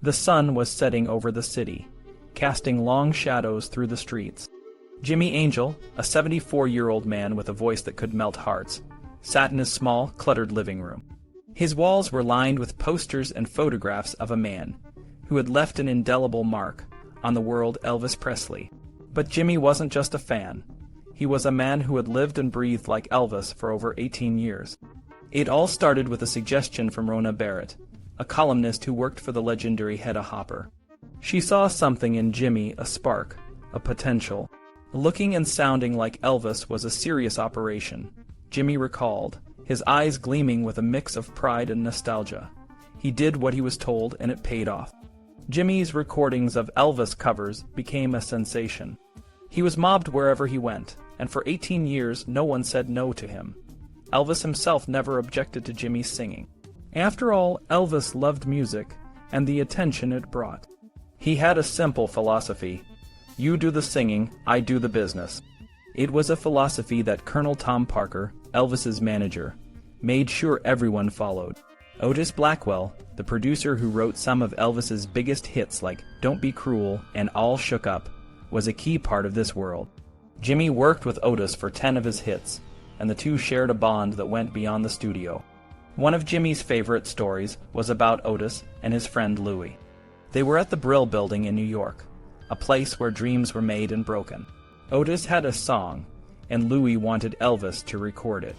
The sun was setting over the city, casting long shadows through the streets. Jimmy Angel, a 74-year-old man with a voice that could melt hearts, sat in his small, cluttered living room. His walls were lined with posters and photographs of a man who had left an indelible mark on the world, Elvis Presley. But Jimmy wasn't just a fan. He was a man who had lived and breathed like Elvis for over 18 years. It all started with a suggestion from Rona Barrett, a columnist who worked for the legendary Hedda Hopper. She saw something in Jimmy, a spark, a potential. Looking and sounding like Elvis was a serious operation, Jimmy recalled, his eyes gleaming with a mix of pride and nostalgia. He did what he was told, and it paid off. Jimmy's recordings of Elvis covers became a sensation. He was mobbed wherever he went, and for 18 years no one said no to him. Elvis himself never objected to Jimmy's singing. After all, Elvis loved music and the attention it brought. He had a simple philosophy: you do the singing, I do the business. It was a philosophy that Colonel Tom Parker, Elvis's manager, made sure everyone followed. Otis Blackwell, the producer who wrote some of Elvis's biggest hits like Don't Be Cruel and All Shook Up, was a key part of this world. Jimmy worked with Otis for 10 of his hits, and the two shared a bond that went beyond the studio. One of Jimmy's favorite stories was about Otis and his friend Louie. They were at the Brill Building in New York, a place where dreams were made and broken. Otis had a song, and Louie wanted Elvis to record it.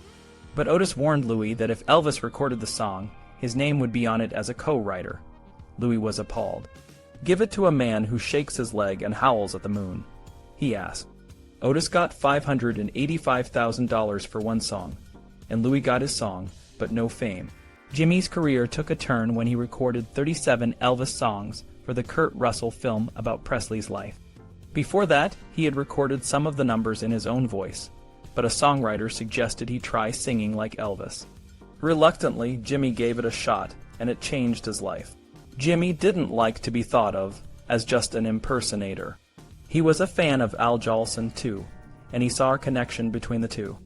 But Otis warned Louie that if Elvis recorded the song, his name would be on it as a co-writer. Louie was appalled. "Give it to a man who shakes his leg and howls at the moon," he asked. Otis got $585,000 for one song, and Louie got his song, but no fame. Jimmy's career took a turn when he recorded 37 Elvis songs for the Kurt Russell film about Presley's life. Before that, he had recorded some of the numbers in his own voice, but a songwriter suggested he try singing like Elvis. Reluctantly, Jimmy gave it a shot, and it changed his life. Jimmy didn't like to be thought of as just an impersonator. He was a fan of Al Jolson too, and he saw a connection between the two.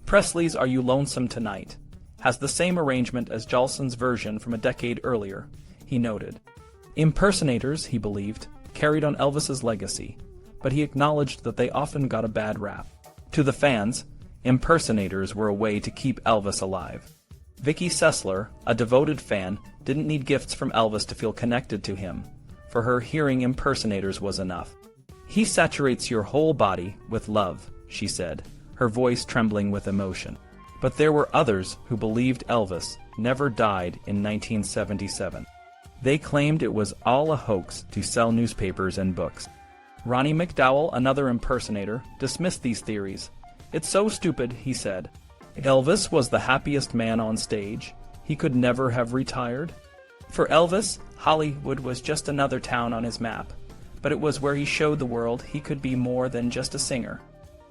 Presley's Are You Lonesome Tonight has the same arrangement as Jolson's version from a decade earlier, he noted. Impersonators, he believed, carried on Elvis's legacy, but he acknowledged that they often got a bad rap. To the fans, impersonators were a way to keep Elvis alive. Vicky Sessler, a devoted fan, didn't need gifts from Elvis to feel connected to him. For her, hearing impersonators was enough. "He saturates your whole body with love," she said, her voice trembling with emotion. But there were others who believed Elvis never died in 1977. They claimed it was all a hoax to sell newspapers and books. Ronnie McDowell, another impersonator, dismissed these theories. "It's so stupid," he said. Elvis was the happiest man on stage. He could never have retired. For Elvis, Hollywood was just another town on his map, but it was where he showed the world he could be more than just a singer.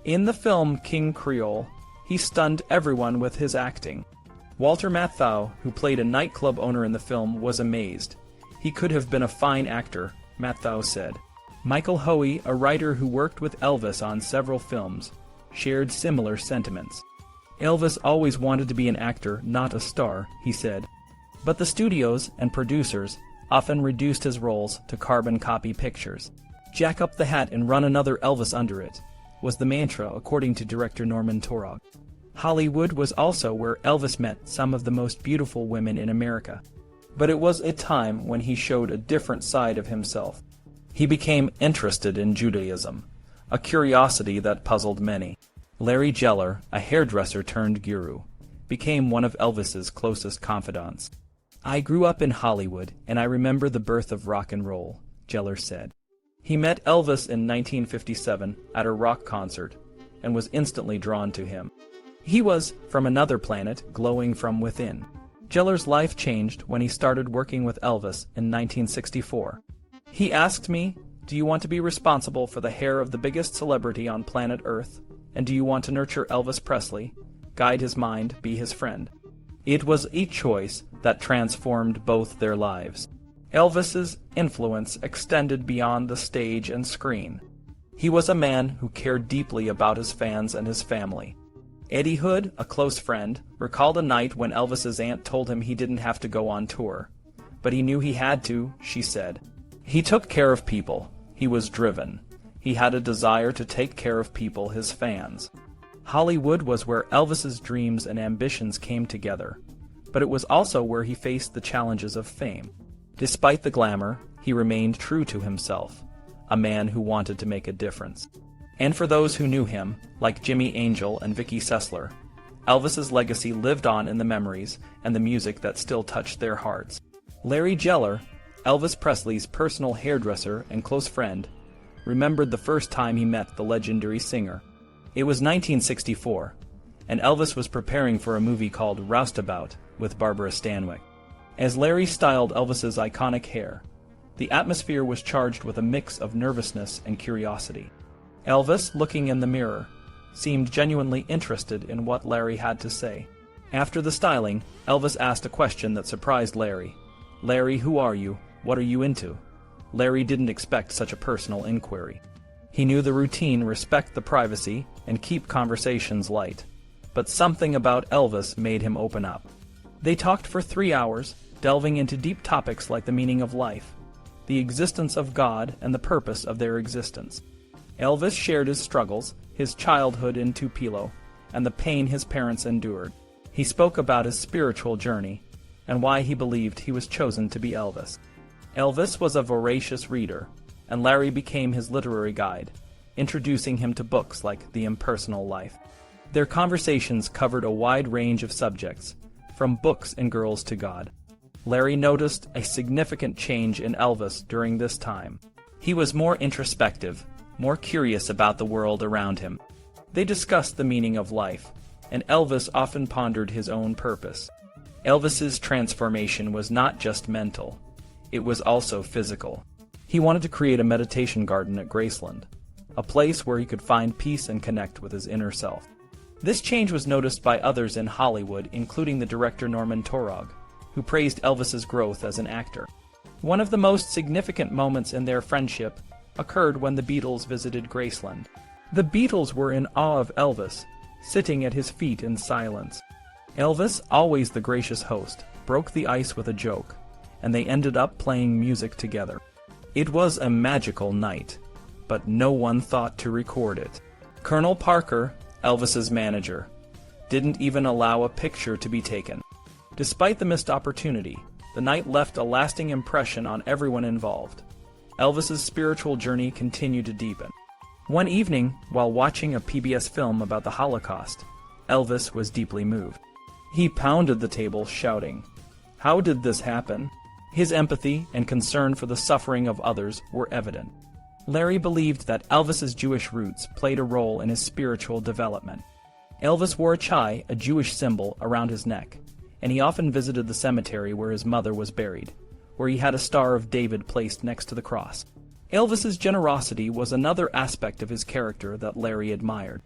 In the film King Creole, he stunned everyone with his acting. Walter Matthau, who played a nightclub owner in the film, was amazed. "He could have been a fine actor," Matthau said. Michael Hoey, a writer who worked with Elvis on several films, shared similar sentiments. "Elvis always wanted to be an actor, not a star," he said. But the studios and producers often reduced his roles to carbon copy pictures. "Jack up the hat and run another Elvis under it," was the mantra according to director Norman Torog. Hollywood was also where Elvis met some of the most beautiful women in America. But it was a time when he showed a different side of himself. He became interested in Judaism, a curiosity that puzzled many. Larry Geller, a hairdresser turned guru, became one of Elvis's closest confidants. "I grew up in Hollywood, and I remember the birth of rock and roll," Geller said. He met Elvis in 1957 at a rock concert and was instantly drawn to him. He was from another planet, glowing from within. Geller's life changed when he started working with Elvis in 1964. "He asked me, 'Do you want to be responsible for the hair of the biggest celebrity on planet Earth? And do you want to nurture Elvis Presley, guide his mind, be his friend?' It was a choice that transformed both their lives. Elvis's influence extended beyond the stage and screen. He was a man who cared deeply about his fans and his family. Eddie Hood, a close friend, recalled a night when Elvis's aunt told him he didn't have to go on tour. but he knew he had to, she said. He took care of people. He was driven. He had a desire to take care of people, his fans. Hollywood was where Elvis's dreams and ambitions came together, but it was also where he faced the challenges of fame. Despite the glamour, he remained true to himself, a man who wanted to make a difference. And for those who knew him, like Jimmy Angel and Vicky Sessler, Elvis's legacy lived on in the memories and the music that still touched their hearts. Larry Geller, Elvis Presley's personal hairdresser and close friend, remembered the first time he met the legendary singer. It was 1964, and Elvis was preparing for a movie called Roustabout with Barbara Stanwyck. As Larry styled Elvis's iconic hair, the atmosphere was charged with a mix of nervousness and curiosity. Elvis, looking in the mirror, seemed genuinely interested in what Larry had to say. After the styling, Elvis asked a question that surprised Larry. "Larry, who are you? What are you into?" Larry didn't expect such a personal inquiry. He knew the routine: respect the privacy and keep conversations light. But something about Elvis made him open up. They talked for 3 hours, delving into deep topics like the meaning of life, the existence of God, and the purpose of their existence. Elvis shared his struggles, his childhood in Tupelo, and the pain his parents endured. He spoke about his spiritual journey and why he believed he was chosen to be Elvis. Elvis was a voracious reader, and Larry became his literary guide, introducing him to books like The Impersonal Life. Their conversations covered a wide range of subjects, from books and girls to God. Larry noticed a significant change in Elvis during this time. He was more introspective, more curious about the world around him. They discussed the meaning of life, and Elvis often pondered his own purpose. Elvis's transformation was not just mental, it was also physical. He wanted to create a meditation garden at Graceland, a place where he could find peace and connect with his inner self. This change was noticed by others in Hollywood, including the director Norman Torog, who praised Elvis's growth as an actor. One of the most significant moments in their friendship occurred when the Beatles visited Graceland. The Beatles were in awe of Elvis, sitting at his feet in silence. Elvis, always the gracious host, broke the ice with a joke, and they ended up playing music together. It was a magical night, but no one thought to record it. Colonel Parker, Elvis's manager, didn't even allow a picture to be taken. Despite the missed opportunity, the night left a lasting impression on everyone involved. Elvis's spiritual journey continued to deepen. One evening, while watching a PBS film about the Holocaust, Elvis was deeply moved. He pounded the table, shouting, "How did this happen?" His empathy and concern for the suffering of others were evident. Larry believed that Elvis's Jewish roots played a role in his spiritual development. Elvis wore a chai, a Jewish symbol, around his neck, and he often visited the cemetery where his mother was buried, where he had a Star of David placed next to the cross. Elvis's generosity was another aspect of his character that Larry admired.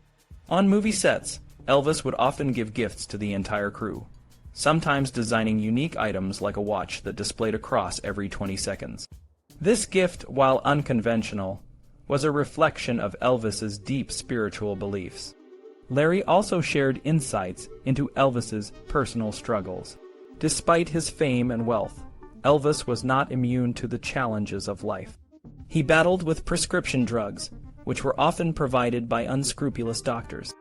On movie sets, Elvis would often give gifts to the entire crew, sometimes designing unique items like a watch that displayed a cross every 20 seconds. This gift, while unconventional, was a reflection of Elvis's deep spiritual beliefs. Larry also shared insights into Elvis's personal struggles. Despite his fame and wealth, Elvis was not immune to the challenges of life. He battled with prescription drugs, which were often provided by unscrupulous doctors.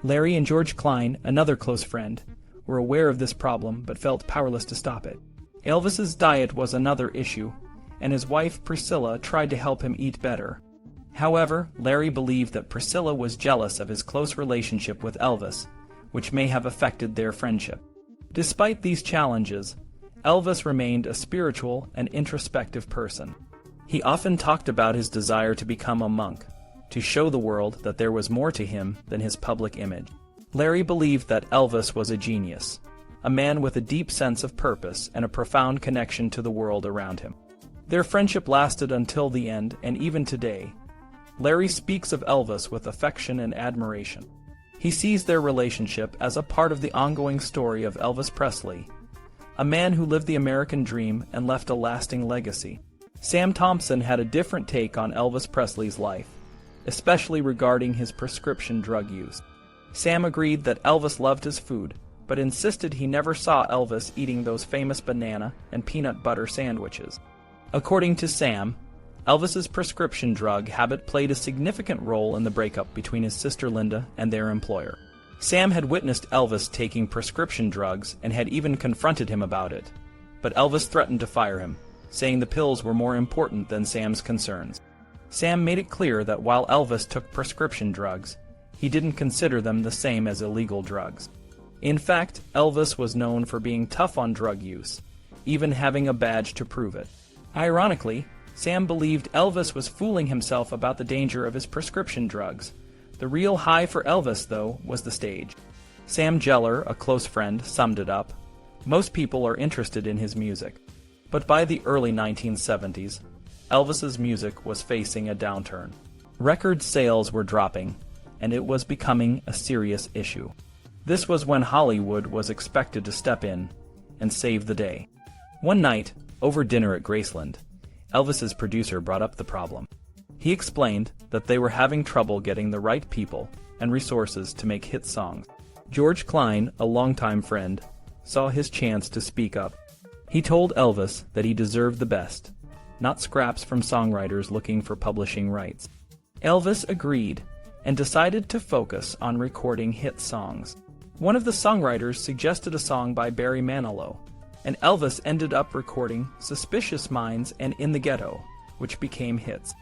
Larry and George Klein, another close friend, were aware of this problem but felt powerless to stop it. Elvis's diet was another issue, and his wife Priscilla tried to help him eat better. However, Larry believed that Priscilla was jealous of his close relationship with Elvis, which may have affected their friendship. Despite these challenges, Elvis remained a spiritual and introspective person. He often talked about his desire to become a monk, to show the world that there was more to him than his public image. Larry believed that Elvis was a genius, a man with a deep sense of purpose and a profound connection to the world around him. Their friendship lasted until the end, and even today, Larry speaks of Elvis with affection and admiration. He sees their relationship as a part of the ongoing story of Elvis Presley, a man who lived the American dream and left a lasting legacy. Sam Thompson had a different take on Elvis Presley's life, especially regarding his prescription drug use. Sam agreed that Elvis loved his food, but insisted he never saw Elvis eating those famous banana and peanut butter sandwiches. According to Sam, Elvis's prescription drug habit played a significant role in the breakup between his sister Linda and their employer. Sam had witnessed Elvis taking prescription drugs and had even confronted him about it, but Elvis threatened to fire him, saying the pills were more important than Sam's concerns. Sam made it clear that while Elvis took prescription drugs, he didn't consider them the same as illegal drugs. In fact, Elvis was known for being tough on drug use, even having a badge to prove it. Ironically, Sam believed Elvis was fooling himself about the danger of his prescription drugs. The real high for Elvis, though, was the stage. Sam Geller, a close friend, summed it up. Most people are interested in his music. But by the early 1970s, Elvis's music was facing a downturn. Record sales were dropping, and it was becoming a serious issue. This was when Hollywood was expected to step in and save the day. One night, over dinner at Graceland, Elvis's producer brought up the problem. He explained that they were having trouble getting the right people and resources to make hit songs. George Klein, a longtime friend, saw his chance to speak up. He told Elvis that he deserved the best, not scraps from songwriters looking for publishing rights. Elvis agreed and decided to focus on recording hit songs. One of the songwriters suggested a song by Barry Manilow, and Elvis ended up recording Suspicious Minds and In the Ghetto, which became hits.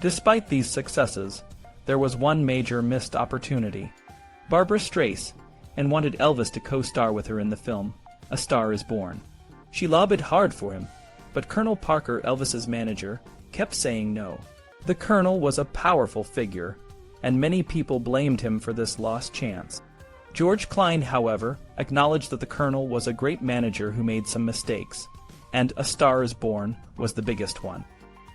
Despite these successes, there was one major missed opportunity. Barbra Streisand wanted Elvis to co-star with her in the film A Star is Born. She lobbied hard for him, but Colonel Parker, Elvis's manager, kept saying no. The Colonel was a powerful figure, and many people blamed him for this lost chance. George Klein, however, acknowledged that the Colonel was a great manager who made some mistakes, and A Star is Born was the biggest one.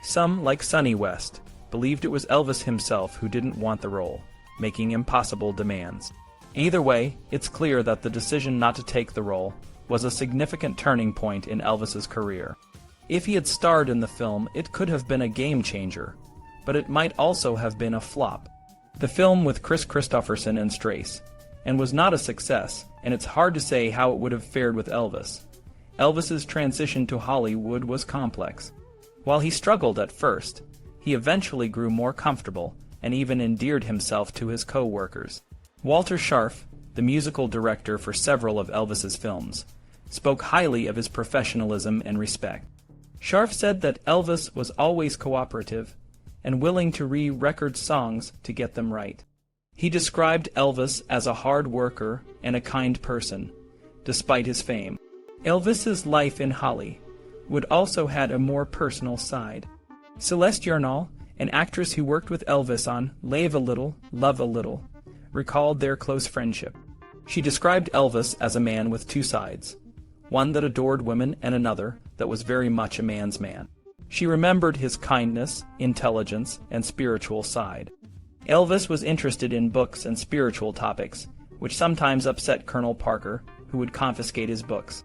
Some, like Sonny West, believed it was Elvis himself who didn't want the role, making impossible demands. Either way, it's clear that the decision not to take the role was a significant turning point in Elvis's career. If he had starred in the film, it could have been a game changer, but it might also have been a flop. The film with Chris Christopherson and Streisand and was not a success, and it's hard to say how it would have fared with Elvis. Elvis's transition to Hollywood was complex. While he struggled at first, he eventually grew more comfortable and even endeared himself to his co-workers. Walter Scharf, the musical director for several of Elvis's films, spoke highly of his professionalism and respect. Scharf said that Elvis was always cooperative and willing to re-record songs to get them right. He described Elvis as a hard worker and a kind person, despite his fame. Elvis's life in Hollywood also had a more personal side. Celeste Yarnall, an actress who worked with Elvis on Lave a Little, Love a Little, recalled their close friendship. She described Elvis as a man with two sides, one that adored women and another that was very much a man's man. She remembered his kindness, intelligence, and spiritual side. Elvis was interested in books and spiritual topics, which sometimes upset Colonel Parker, who would confiscate his books.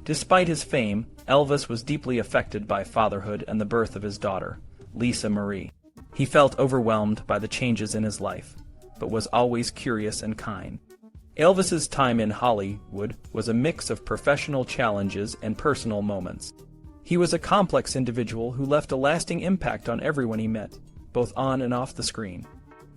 Despite his fame, Elvis was deeply affected by fatherhood and the birth of his daughter, Lisa Marie. He felt overwhelmed by the changes in his life, but was always curious and kind. Elvis's time in Hollywood was a mix of professional challenges and personal moments. He was a complex individual who left a lasting impact on everyone he met, both on and off the screen.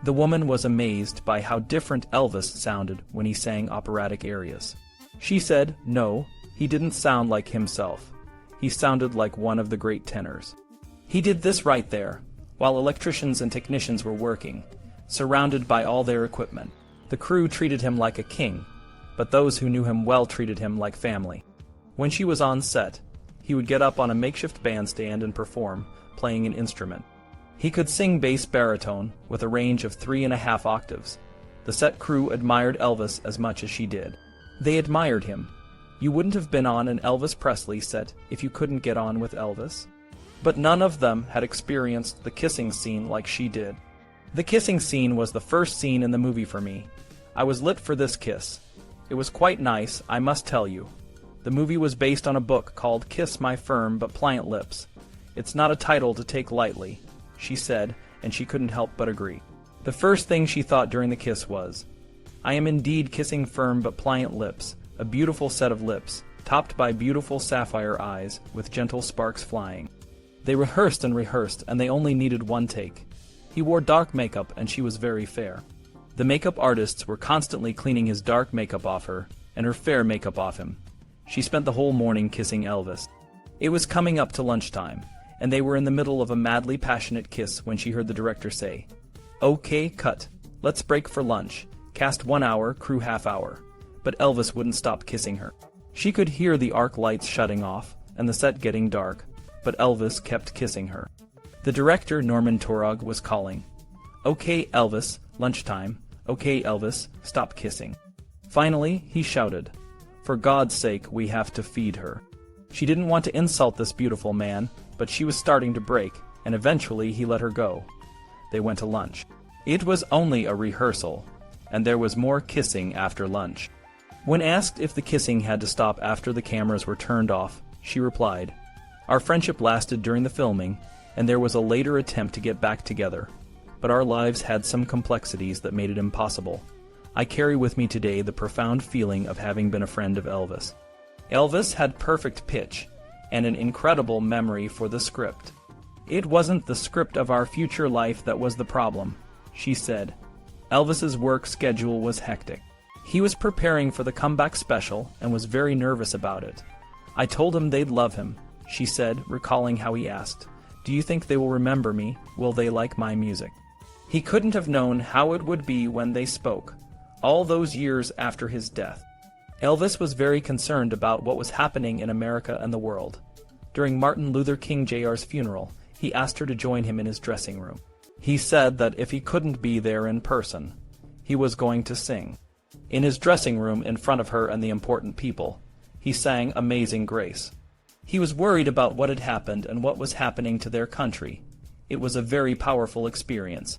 The woman was amazed by how different Elvis sounded when he sang operatic arias. She said, no, he didn't sound like himself. He sounded like one of the great tenors. He did this right there, while electricians and technicians were working, surrounded by all their equipment. The crew treated him like a king, but those who knew him well treated him like family. When she was on set, he would get up on a makeshift bandstand and perform, playing an instrument. He could sing bass baritone with a range of 3.5 octaves. The set crew admired Elvis as much as she did. They admired him. You wouldn't have been on an Elvis Presley set if you couldn't get on with Elvis. But none of them had experienced the kissing scene like she did. The kissing scene was the first scene in the movie for me. I was lit for this kiss. It was quite nice, I must tell you. The movie was based on a book called Kiss My Firm But Pliant Lips. It's not a title to take lightly, she said, and she couldn't help but agree. The first thing she thought during the kiss was, I am indeed kissing firm but pliant lips, a beautiful set of lips, topped by beautiful sapphire eyes, with gentle sparks flying. They rehearsed, and they only needed one take. He wore dark makeup, and she was very fair. The makeup artists were constantly cleaning his dark makeup off her, and her fair makeup off him. She spent the whole morning kissing Elvis. It was coming up to lunchtime, and they were in the middle of a madly passionate kiss when she heard the director say, "Okay, cut. Let's break for lunch. Cast 1 hour, crew half hour." But Elvis wouldn't stop kissing her. She could hear the arc lights shutting off, and the set getting dark, but Elvis kept kissing her. The director, Norman Torog, was calling, "Okay, Elvis, lunchtime. Okay, Elvis, stop kissing." Finally, he shouted, "For God's sake, we have to feed her." She didn't want to insult this beautiful man, but she was starting to break, and eventually he let her go. They went to lunch. It was only a rehearsal, and there was more kissing after lunch. When asked if the kissing had to stop after the cameras were turned off, she replied, "Our friendship lasted during the filming, and there was a later attempt to get back together, but our lives had some complexities that made it impossible. I carry with me today the profound feeling of having been a friend of Elvis." Elvis had perfect pitch and an incredible memory for the script. "It wasn't the script of our future life that was the problem," she said. Elvis's work schedule was hectic. He was preparing for the comeback special and was very nervous about it. "I told him they'd love him," she said, recalling how he asked, "Do you think they will remember me? Will they like my music?" He couldn't have known how it would be when they spoke, all those years after his death. Elvis was very concerned about what was happening in America and the world. During Martin Luther King Jr.'s funeral, he asked her to join him in his dressing room. He said that if he couldn't be there in person, he was going to sing. In his dressing room, in front of her and the important people, he sang Amazing Grace. He was worried about what had happened and what was happening to their country. It was a very powerful experience.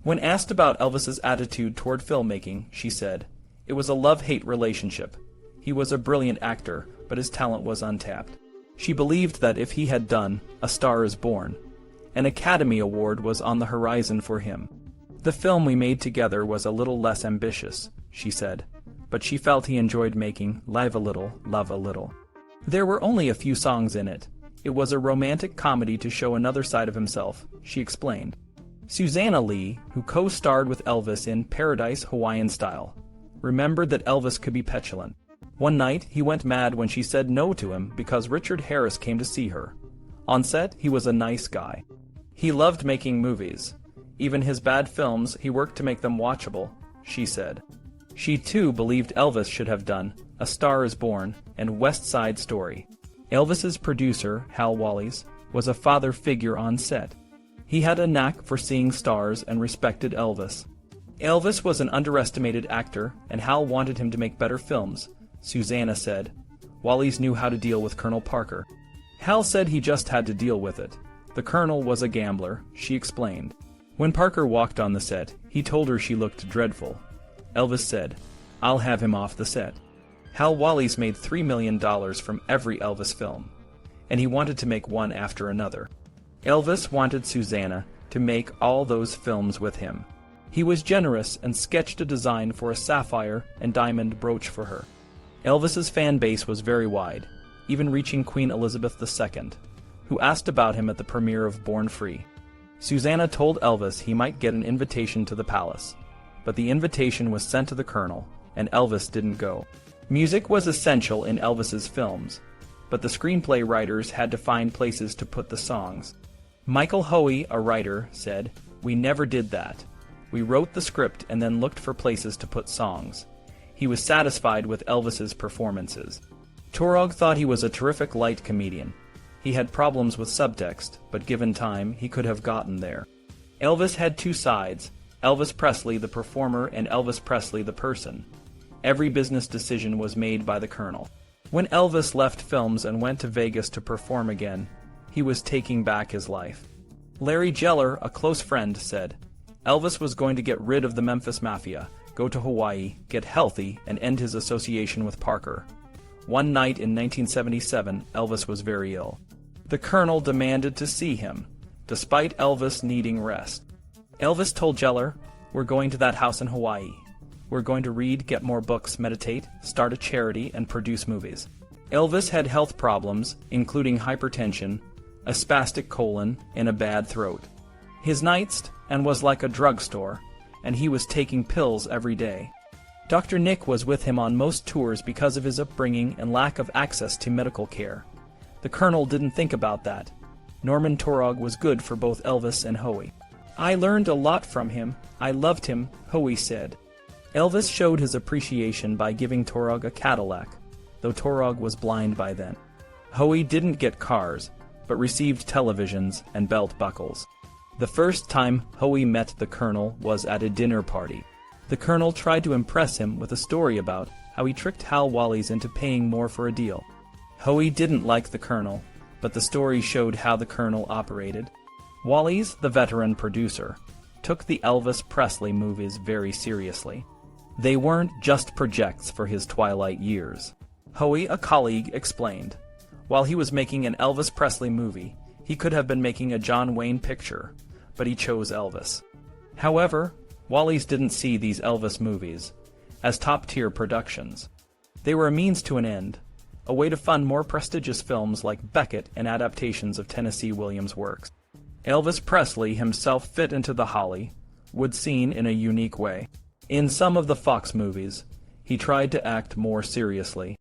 When asked about Elvis's attitude toward filmmaking, she said, "It was a love-hate relationship. He was a brilliant actor, but his talent was untapped." She believed that if he had done A Star is Born, an Academy Award was on the horizon for him. "The film we made together was a little less ambitious," she said, but she felt he enjoyed making Live a Little, Love a Little. There were only a few songs in it. It was a romantic comedy to show another side of himself, she explained. Susanna Lee, who co-starred with Elvis in Paradise Hawaiian Style, remembered that Elvis could be petulant. One night, he went mad when she said no to him because Richard Harris came to see her. On set, he was a nice guy. He loved making movies. Even his bad films, he worked to make them watchable, she said. She too believed Elvis should have done A Star is Born and West Side Story. Elvis's producer, Hal Wallis, was a father figure on set. He had a knack for seeing stars and respected Elvis. Elvis was an underestimated actor, and Hal wanted him to make better films, Susanna said. Wallis knew how to deal with Colonel Parker. Hal said he just had to deal with it. The Colonel was a gambler, she explained. When Parker walked on the set, he told her she looked dreadful. Elvis said, "I'll have him off the set." Hal Wallis made $3 million from every Elvis film, and he wanted to make one after another. Elvis wanted Susanna to make all those films with him. He was generous and sketched a design for a sapphire and diamond brooch for her. Elvis's fan base was very wide, even reaching Queen Elizabeth II, who asked about him at the premiere of Born Free. Susanna told Elvis he might get an invitation to the palace, but the invitation was sent to the Colonel, and Elvis didn't go. Music was essential in Elvis's films, but the screenplay writers had to find places to put the songs. Michael Hoey, a writer, said, "We never did that. We wrote the script and then looked for places to put songs." He was satisfied with Elvis's performances. Torog thought he was a terrific light comedian. He had problems with subtext, but given time, he could have gotten there. Elvis had two sides, Elvis Presley the performer and Elvis Presley the person. Every business decision was made by the Colonel. When Elvis left films and went to Vegas to perform again, he was taking back his life. Larry Geller, a close friend, said, Elvis was going to get rid of the Memphis Mafia, go to Hawaii, get healthy, and end his association with Parker. One night in 1977, Elvis was very ill. The Colonel demanded to see him, despite Elvis needing rest. Elvis told Geller, "We're going to that house in Hawaii. We're going to read, get more books, meditate, start a charity, and produce movies. Elvis had health problems, including hypertension, a spastic colon, and a bad throat. His nightstand was like a drugstore, and he was taking pills every day. Dr. Nick was with him on most tours because of his upbringing and lack of access to medical care. The Colonel didn't think about that. Norman Torog was good for both Elvis and Howie. I learned a lot from him. I loved him, Howie said. Elvis showed his appreciation by giving Torog a Cadillac, though Torog was blind by then. Howie didn't get cars, but received televisions and belt buckles. The first time Howie met the Colonel was at a dinner party. The Colonel tried to impress him with a story about how he tricked Hal Wallis into paying more for a deal. Howie didn't like the Colonel, but the story showed how the Colonel operated. Wallis, the veteran producer, took the Elvis Presley movies very seriously. They weren't just projects for his twilight years. Howie, a colleague, explained, while he was making an Elvis Presley movie, he could have been making a John Wayne picture, but he chose Elvis. However, Wallis didn't see these Elvis movies as top-tier productions. They were a means to an end, a way to fund more prestigious films like Beckett and adaptations of Tennessee Williams' works. Elvis Presley himself fit into the Hollywood scene in a unique way. In some of the Fox movies, he tried to act more seriously.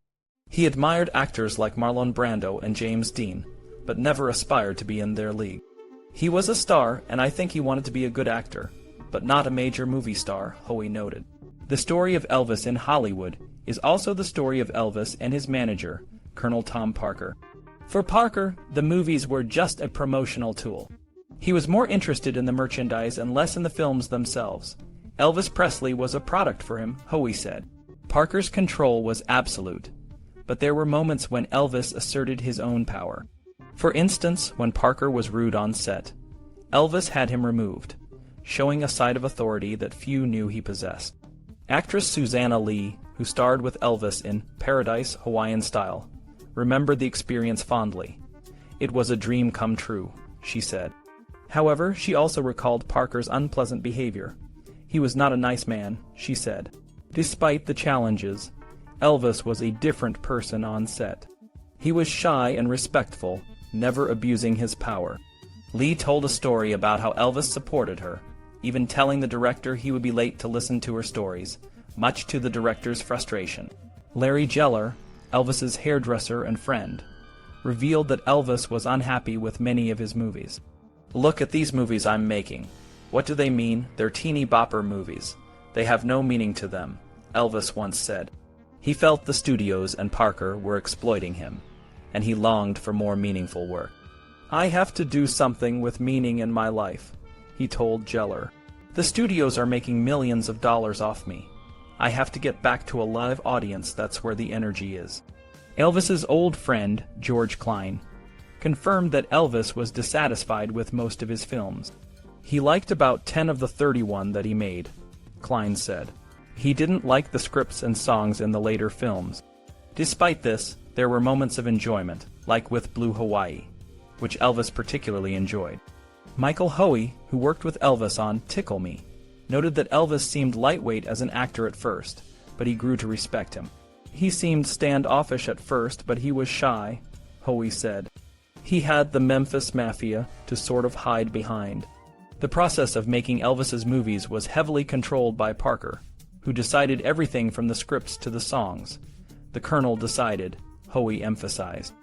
He admired actors like Marlon Brando and James Dean, but never aspired to be in their league. He was a star, and I think he wanted to be a good actor, but not a major movie star, Howie noted. The story of Elvis in Hollywood is also the story of Elvis and his manager, Colonel Tom Parker. For Parker, the movies were just a promotional tool. He was more interested in the merchandise and less in the films themselves. Elvis Presley was a product for him, Howie said. Parker's control was absolute, but there were moments when Elvis asserted his own power. For instance, when Parker was rude on set, Elvis had him removed, showing a side of authority that few knew he possessed. Actress Susanna Lee, who starred with Elvis in Paradise Hawaiian Style, remembered the experience fondly. It was a dream come true, she said. However, she also recalled Parker's unpleasant behavior. He was not a nice man, she said. Despite the challenges, Elvis was a different person on set. He was shy and respectful, never abusing his power. Lee told a story about how Elvis supported her, even telling the director he would be late to listen to her stories, much to the director's frustration. Larry Geller, Elvis's hairdresser and friend, revealed that Elvis was unhappy with many of his movies. Look at these movies I'm making. What do they mean? They're teeny bopper movies. They have no meaning to them, Elvis once said. He felt the studios and Parker were exploiting him, and he longed for more meaningful work. I have to do something with meaning in my life, he told Geller. The studios are making millions of dollars off me. I have to get back to a live audience. That's where the energy is. Elvis's old friend, George Klein, confirmed that Elvis was dissatisfied with most of his films. He liked about 10 of the 31 that he made, Klein said. He didn't like the scripts and songs in the later films. Despite this, there were moments of enjoyment, like with Blue Hawaii, which Elvis particularly enjoyed. Michael Howie, who worked with Elvis on Tickle Me, noted that Elvis seemed lightweight as an actor at first, but he grew to respect him. He seemed standoffish at first, but he was shy, Howie said. He had the Memphis Mafia to sort of hide behind. The process of making Elvis's movies was heavily controlled by Parker, who decided everything from the scripts to the songs. The Colonel decided, Howie emphasized.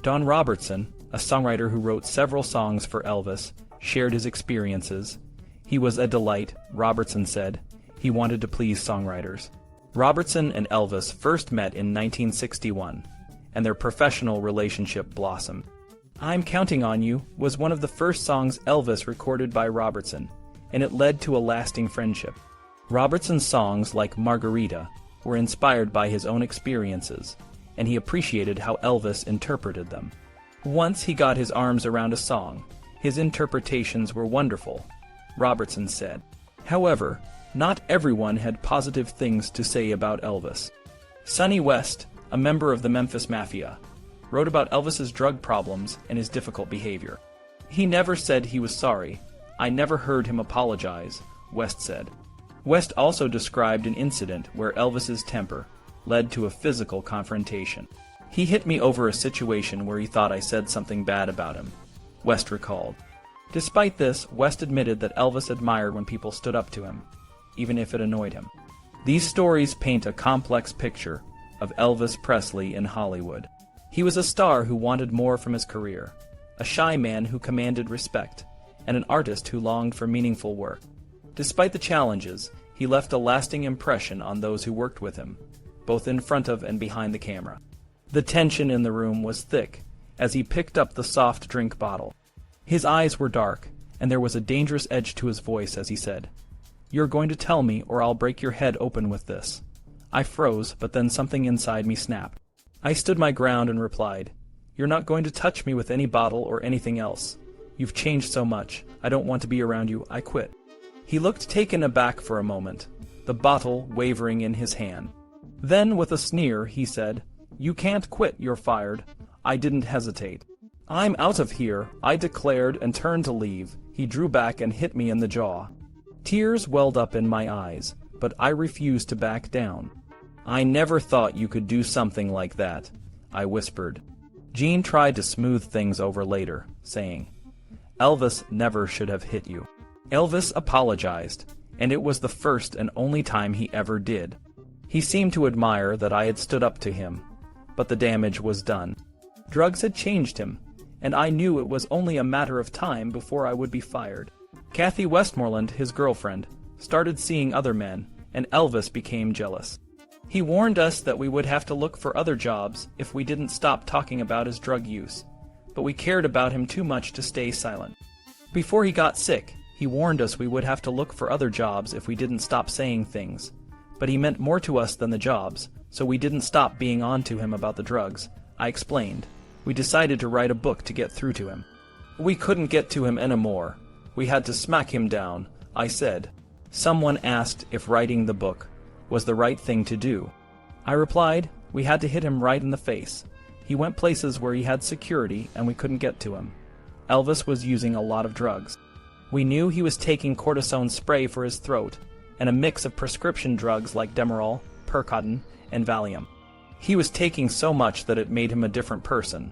Don Robertson, a songwriter who wrote several songs for Elvis, shared his experiences. He was a delight, Robertson said. He wanted to please songwriters. Robertson and Elvis first met in 1961, and their professional relationship blossomed. I'm Counting on You was one of the first songs Elvis recorded by Robertson, and it led to a lasting friendship. Robertson's songs, like Margarita, were inspired by his own experiences, and he appreciated how Elvis interpreted them. Once he got his arms around a song, his interpretations were wonderful, Robertson said. However, not everyone had positive things to say about Elvis. Sonny West, a member of the Memphis Mafia, wrote about Elvis's drug problems and his difficult behavior. He never said he was sorry. I never heard him apologize, West said. West also described an incident where Elvis's temper led to a physical confrontation. He hit me over a situation where he thought I said something bad about him, West recalled. Despite this, West admitted that Elvis admired when people stood up to him, even if it annoyed him. These stories paint a complex picture of Elvis Presley in Hollywood. He was a star who wanted more from his career, a shy man who commanded respect, and an artist who longed for meaningful work. Despite the challenges, he left a lasting impression on those who worked with him, both in front of and behind the camera. The tension in the room was thick as he picked up the soft drink bottle. His eyes were dark, and there was a dangerous edge to his voice as he said, "You're going to tell me or I'll break your head open with this." I froze, but then something inside me snapped. I stood my ground and replied, "You're not going to touch me with any bottle or anything else. You've changed so much. I don't want to be around you. I quit." He looked taken aback for a moment, the bottle wavering in his hand. Then, with a sneer, he said, "You can't quit, you're fired." I didn't hesitate. "I'm out of here," I declared and turned to leave. He drew back and hit me in the jaw. Tears welled up in my eyes, but I refused to back down. "I never thought you could do something like that," I whispered. Gene tried to smooth things over later, saying, "Elvis never should have hit you." Elvis apologized, and it was the first and only time he ever did. He seemed to admire that I had stood up to him, but the damage was done. Drugs had changed him, and I knew it was only a matter of time before I would be fired. Kathy Westmoreland, his girlfriend, started seeing other men, and Elvis became jealous. He warned us that we would have to look for other jobs if we didn't stop talking about his drug use, but we cared about him too much to stay silent. Before he got sick, he warned us we would have to look for other jobs if we didn't stop saying things, but he meant more to us than the jobs, so we didn't stop being on to him about the drugs. I explained. We decided to write a book to get through to him. We couldn't get to him anymore. We had to smack him down, I said. Someone asked if writing the book was the right thing to do. I replied, we had to hit him right in the face. He went places where he had security and we couldn't get to him. Elvis was using a lot of drugs. We knew he was taking cortisone spray for his throat and a mix of prescription drugs like Demerol, Percodan, and Valium. He was taking so much that it made him a different person.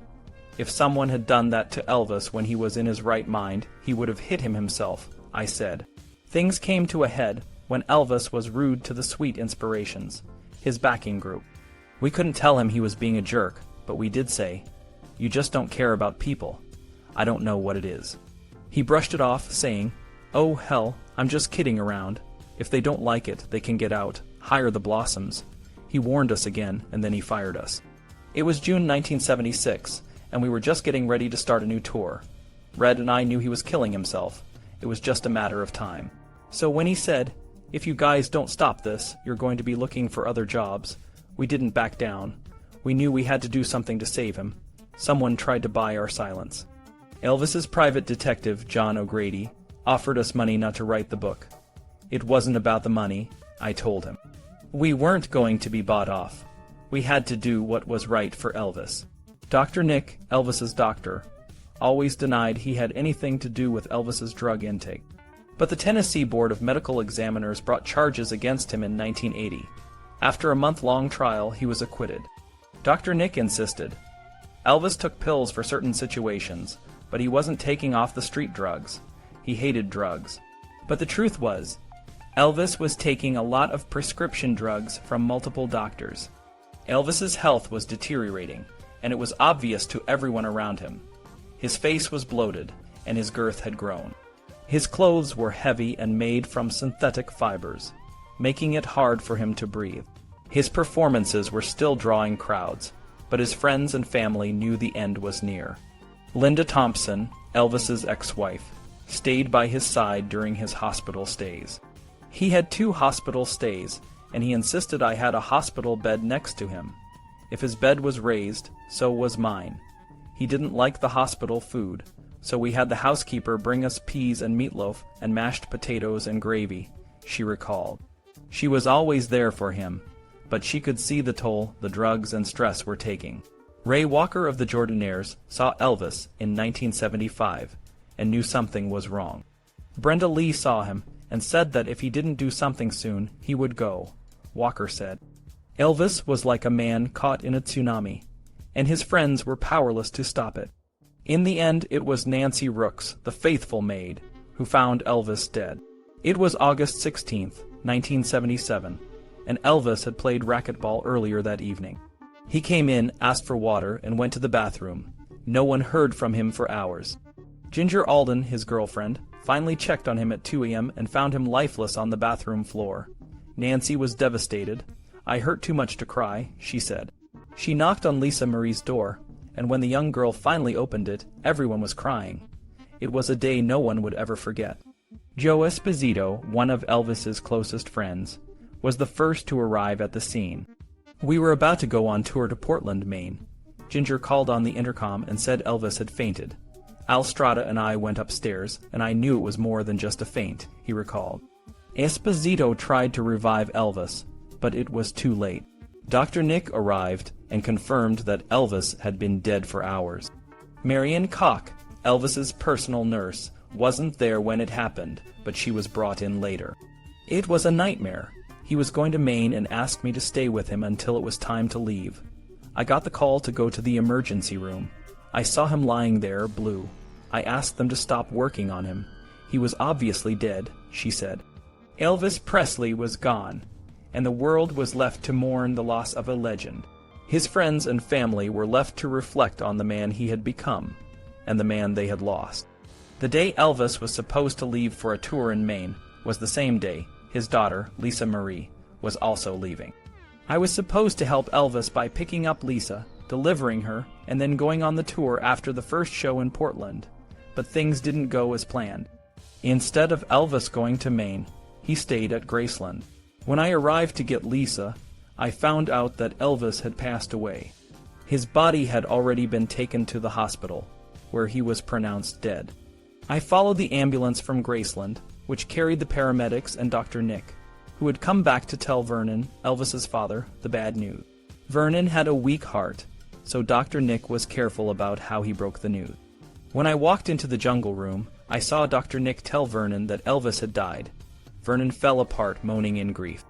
If someone had done that to Elvis when he was in his right mind, he would have hit him himself, I said. Things came to a head when Elvis was rude to the Sweet Inspirations, his backing group. We couldn't tell him he was being a jerk, but we did say, "You just don't care about people. I don't know what it is." He brushed it off, saying, "Oh, hell, I'm just kidding around. If they don't like it, they can get out, hire the Blossoms." He warned us again, and then he fired us. It was June 1976, and we were just getting ready to start a new tour. Red and I knew he was killing himself. It was just a matter of time. So when he said, "If you guys don't stop this, you're going to be looking for other jobs," we didn't back down. We knew we had to do something to save him. Someone tried to buy our silence. Elvis's private detective, John O'Grady, offered us money not to write the book. It wasn't about the money, I told him. We weren't going to be bought off. We had to do what was right for Elvis. Dr. Nick, Elvis's doctor, always denied he had anything to do with Elvis's drug intake. But the Tennessee Board of Medical Examiners brought charges against him in 1980. After a month-long trial, he was acquitted. Dr. Nick insisted. Elvis took pills for certain situations, but he wasn't taking off the street drugs. He hated drugs. But the truth was, Elvis was taking a lot of prescription drugs from multiple doctors. Elvis's health was deteriorating, and it was obvious to everyone around him. His face was bloated, and his girth had grown. His clothes were heavy and made from synthetic fibers, making it hard for him to breathe. His performances were still drawing crowds, but his friends and family knew the end was near. Linda Thompson, Elvis's ex-wife, stayed by his side during his hospital stays. He had 2 hospital stays, and he insisted I had a hospital bed next to him. If his bed was raised, so was mine. He didn't like the hospital food, so we had the housekeeper bring us peas and meatloaf and mashed potatoes and gravy, she recalled. She was always there for him, but she could see the toll the drugs and stress were taking. Ray Walker of the Jordanaires saw Elvis in 1975 and knew something was wrong. Brenda Lee saw him and said that if he didn't do something soon, he would go, Walker said. Elvis was like a man caught in a tsunami, and his friends were powerless to stop it. In the end, it was Nancy Rooks, the faithful maid, who found Elvis dead. It was August 16th, 1977, and Elvis had played racquetball earlier that evening. He came in, asked for water, and went to the bathroom. No one heard from him for hours. Ginger Alden, his girlfriend, finally checked on him at 2 a.m. and found him lifeless on the bathroom floor. Nancy was devastated. "I hurt too much to cry," she said. She knocked on Lisa Marie's door, and when the young girl finally opened it, everyone was crying. It was a day no one would ever forget. Joe Esposito, one of Elvis's closest friends, was the first to arrive at the scene. We were about to go on tour to Portland, Maine. Ginger called on the intercom and said Elvis had fainted. Al Strada and I went upstairs, and I knew it was more than just a faint, he recalled. Esposito tried to revive Elvis, but it was too late. Dr. Nick arrived and confirmed that Elvis had been dead for hours. Marion Koch, Elvis's personal nurse, wasn't there when it happened, but she was brought in later. It was a nightmare. He was going to Maine and asked me to stay with him until it was time to leave. I got the call to go to the emergency room. I saw him lying there, blue. I asked them to stop working on him. He was obviously dead, she said. Elvis Presley was gone, and the world was left to mourn the loss of a legend. His friends and family were left to reflect on the man he had become, and the man they had lost. The day Elvis was supposed to leave for a tour in Maine was the same day his daughter, Lisa Marie, was also leaving. I was supposed to help Elvis by picking up Lisa, delivering her, and then going on the tour after the first show in Portland, but things didn't go as planned. Instead of Elvis going to Maine, he stayed at Graceland. When I arrived to get Lisa, I found out that Elvis had passed away. His body had already been taken to the hospital, where he was pronounced dead. I followed the ambulance from Graceland, which carried the paramedics and Dr. Nick, who had come back to tell Vernon, Elvis's father, the bad news. Vernon had a weak heart, so Dr. Nick was careful about how he broke the news. When I walked into the jungle room, I saw Dr. Nick tell Vernon that Elvis had died. Vernon fell apart, moaning in grief.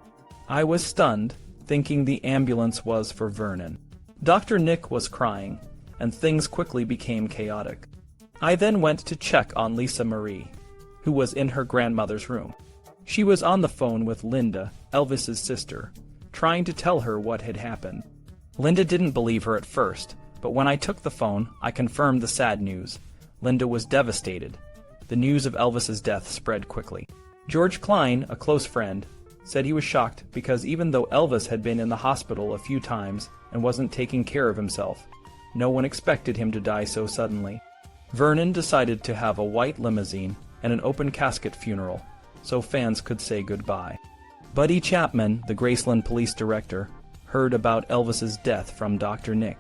I was stunned, thinking the ambulance was for Vernon. Dr. Nick was crying, and things quickly became chaotic. I then went to check on Lisa Marie, who was in her grandmother's room. She was on the phone with Linda, Elvis's sister, trying to tell her what had happened. Linda didn't believe her at first, but when I took the phone, I confirmed the sad news. Linda was devastated. The news of Elvis's death spread quickly. George Klein, a close friend, said he was shocked because even though Elvis had been in the hospital a few times and wasn't taking care of himself, no one expected him to die so suddenly. Vernon decided to have a white limousine and an open casket funeral, so fans could say goodbye. Buddy Chapman, the Graceland police director, heard about Elvis's death from Dr. Nick.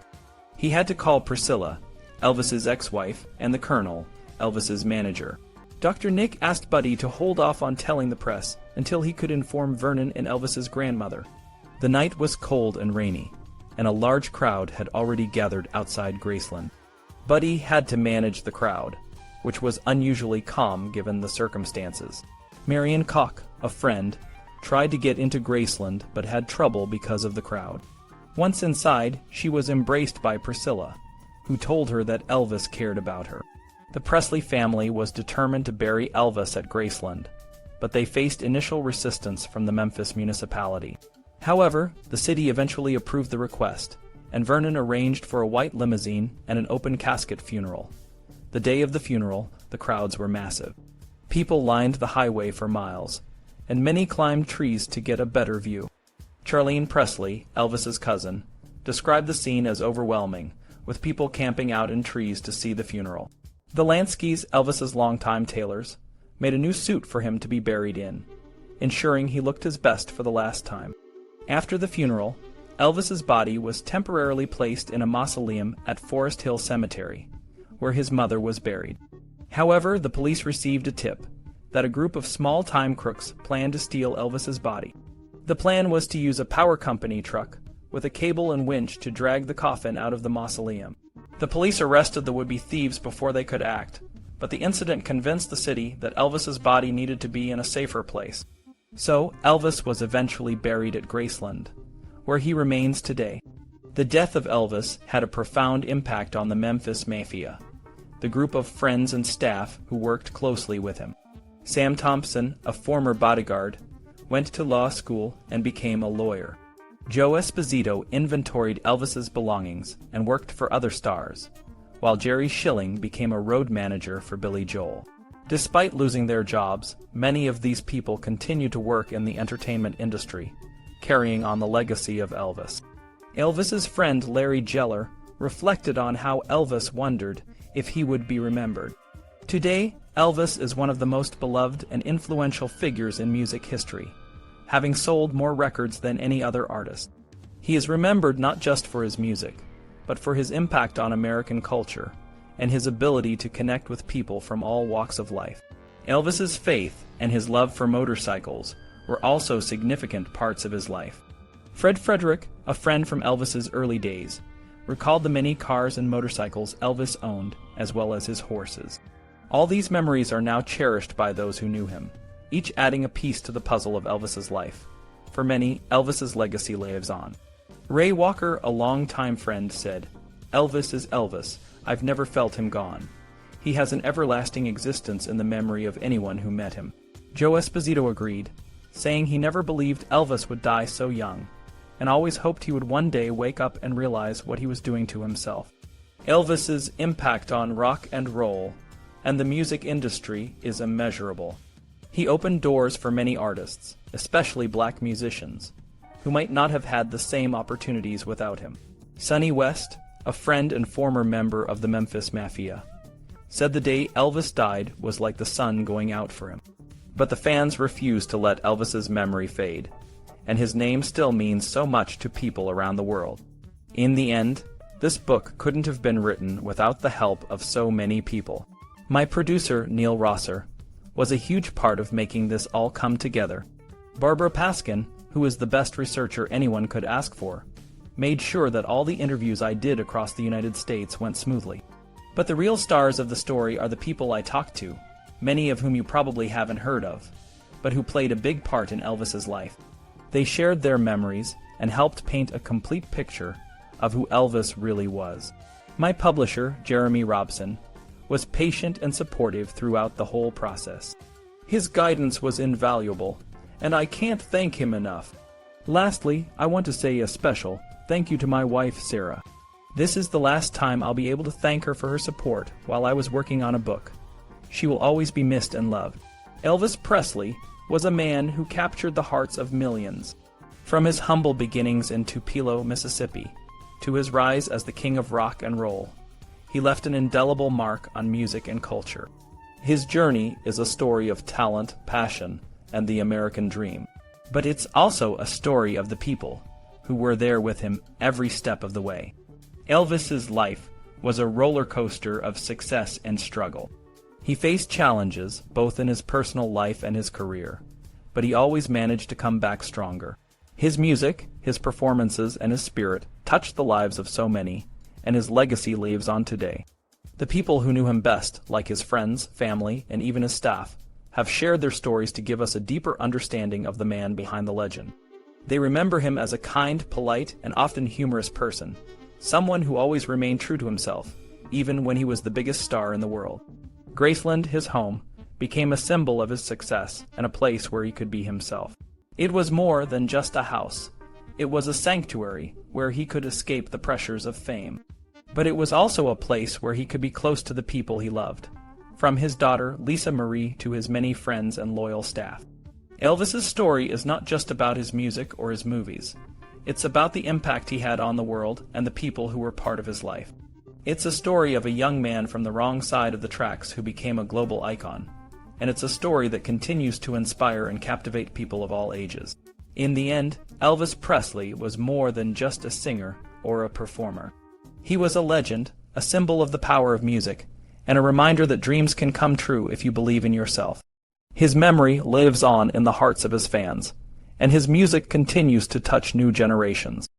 He had to call Priscilla, Elvis's ex-wife, and the Colonel, Elvis's manager. Dr. Nick asked Buddy to hold off on telling the press until he could inform Vernon and Elvis's grandmother. The night was cold and rainy, and a large crowd had already gathered outside Graceland. Buddy had to manage the crowd, which was unusually calm given the circumstances. Marion Koch, a friend, tried to get into Graceland but had trouble because of the crowd. Once inside, she was embraced by Priscilla, who told her that Elvis cared about her. The Presley family was determined to bury Elvis at Graceland, but they faced initial resistance from the Memphis municipality. However, the city eventually approved the request, and Vernon arranged for a white limousine and an open casket funeral. The day of the funeral, the crowds were massive. People lined the highway for miles, and many climbed trees to get a better view. Charlene Presley, Elvis's cousin, described the scene as overwhelming, with people camping out in trees to see the funeral. The Lanskys, Elvis's longtime tailors, made a new suit for him to be buried in, ensuring he looked his best for the last time. After the funeral, Elvis's body was temporarily placed in a mausoleum at Forest Hill Cemetery, where his mother was buried. However, the police received a tip that a group of small-time crooks planned to steal Elvis's body. The plan was to use a power company truck with a cable and winch to drag the coffin out of the mausoleum. The police arrested the would-be thieves before they could act, but the incident convinced the city that Elvis's body needed to be in a safer place. So Elvis was eventually buried at Graceland, where he remains today. The death of Elvis had a profound impact on the Memphis Mafia, the group of friends and staff who worked closely with him. Sam Thompson, a former bodyguard, went to law school and became a lawyer. Joe Esposito inventoried Elvis's belongings and worked for other stars, while Jerry Schilling became a road manager for Billy Joel. Despite losing their jobs, many of these people continue to work in the entertainment industry, carrying on the legacy of Elvis. Elvis's friend Larry Geller reflected on how Elvis wondered if he would be remembered. Today, Elvis is one of the most beloved and influential figures in music history, having sold more records than any other artist. He is remembered not just for his music, but for his impact on American culture and his ability to connect with people from all walks of life. Elvis's faith and his love for motorcycles were also significant parts of his life. Fred Frederick, a friend from Elvis's early days, recalled the many cars and motorcycles Elvis owned, as well as his horses. All these memories are now cherished by those who knew him, each adding a piece to the puzzle of Elvis's life. For many, Elvis's legacy lives on. Ray Walker, a longtime friend, said, "Elvis is Elvis. I've never felt him gone. He has an everlasting existence in the memory of anyone who met him." Joe Esposito agreed, saying he never believed Elvis would die so young, and always hoped he would one day wake up and realize what he was doing to himself. Elvis's impact on rock and roll and the music industry is immeasurable. He opened doors for many artists, especially black musicians, who might not have had the same opportunities without him. Sonny West, a friend and former member of the Memphis Mafia, said the day Elvis died was like the sun going out for him. But the fans refused to let Elvis's memory fade, and his name still means so much to people around the world. In the end, this book couldn't have been written without the help of so many people. My producer, Neil Rosser, was a huge part of making this all come together. Barbara Paskin, who is the best researcher anyone could ask for, made sure that all the interviews I did across the United States went smoothly. But the real stars of the story are the people I talked to, many of whom you probably haven't heard of, but who played a big part in Elvis's life. They shared their memories and helped paint a complete picture of who Elvis really was. My publisher, Jeremy Robson, was patient and supportive throughout the whole process. His guidance was invaluable, and I can't thank him enough. Lastly, I want to say a special thank you to my wife, Sarah. This is the last time I'll be able to thank her for her support while I was working on a book. She will always be missed and loved. Elvis Presley was a man who captured the hearts of millions. From his humble beginnings in Tupelo, Mississippi, to his rise as the king of rock and roll, he left an indelible mark on music and culture. His journey is a story of talent, passion, and the American dream. But it's also a story of the people who were there with him every step of the way. Elvis's life was a roller coaster of success and struggle. He faced challenges, both in his personal life and his career, but he always managed to come back stronger. His music, his performances, and his spirit touched the lives of so many, and his legacy lives on today. The people who knew him best, like his friends, family, and even his staff, have shared their stories to give us a deeper understanding of the man behind the legend. They remember him as a kind, polite, and often humorous person, someone who always remained true to himself, even when he was the biggest star in the world. Graceland, his home, became a symbol of his success and a place where he could be himself. It was more than just a house. It was a sanctuary where he could escape the pressures of fame. But it was also a place where he could be close to the people he loved, from his daughter Lisa Marie to his many friends and loyal staff. Elvis's story is not just about his music or his movies. It's about the impact he had on the world and the people who were part of his life. It's a story of a young man from the wrong side of the tracks who became a global icon, and it's a story that continues to inspire and captivate people of all ages. In the end, Elvis Presley was more than just a singer or a performer. He was a legend, a symbol of the power of music, and a reminder that dreams can come true if you believe in yourself. His memory lives on in the hearts of his fans, and his music continues to touch new generations.